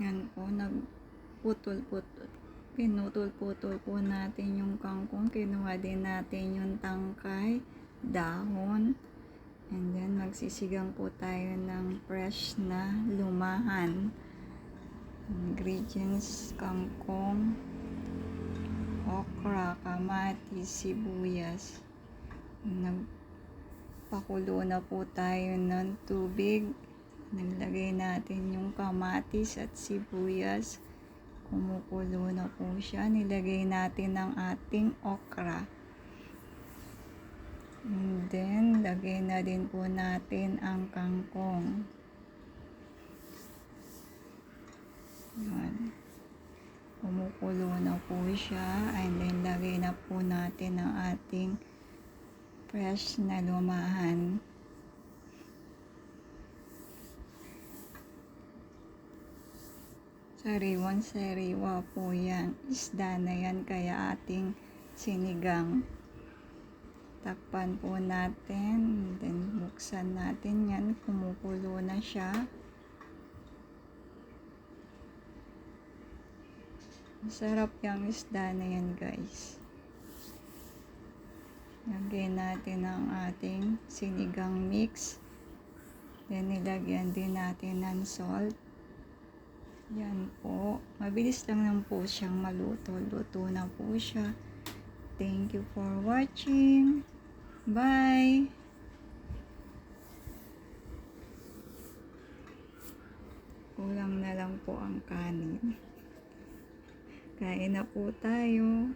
Yan po, pinutol-putol po natin yung kangkong. Kinuha din natin yung tangkay, dahon. And then, magsisigang po tayo ng fresh na lumahan. Ingredients: kangkong, okra, kamatis, sibuyas. Nagpakulo na po tayo ng tubig. Naglagay natin yung kamatis at sibuyas. Kumukulo na po siya. Nilagay natin ang ating okra. And then, lagay na din po natin ang kangkong. Yan. Kumukulo na po siya. And then, lagay na po natin ang ating fresh na lumahan. Sariwan-sariwa po yan. Isda na yan, kaya ating sinigang. Takpan po natin. Then, buksan natin yan. Kumukulo na siya. Masarap yung isda na yan, guys. Lagyan natin ang ating sinigang mix. Then, nilagyan din natin ng salt. Yan po. Mabilis lang lang po siyang maluto. Luto na po siya. Thank you for watching. Bye! Kulang na lang po ang kanin. Kain na po tayo.